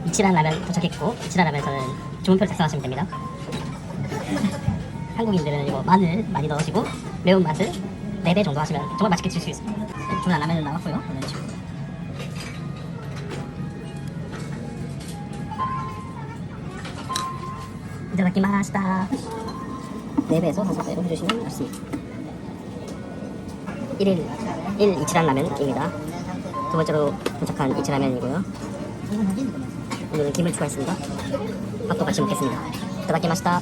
이치란 라면 도착했고, 이치란 라면에서는 주문표를 작성하시면 됩니다. 한국인들은 이거 마늘 많이 넣으시고 매운맛을 4배 정도 하시면 정말 맛있게 드실 수 있습니다. 주문한 라면은 나왔고요. 이런 식으로. 이타다키마시타. 4배에서 5배로 해주시면 좋습니다. 1 이치란 라면입니다. 두 번째로 도착한 이치라면이고요. 오늘은 김을 추가했습니다. 밥도 같이 먹겠습니다. 이타다키마시타.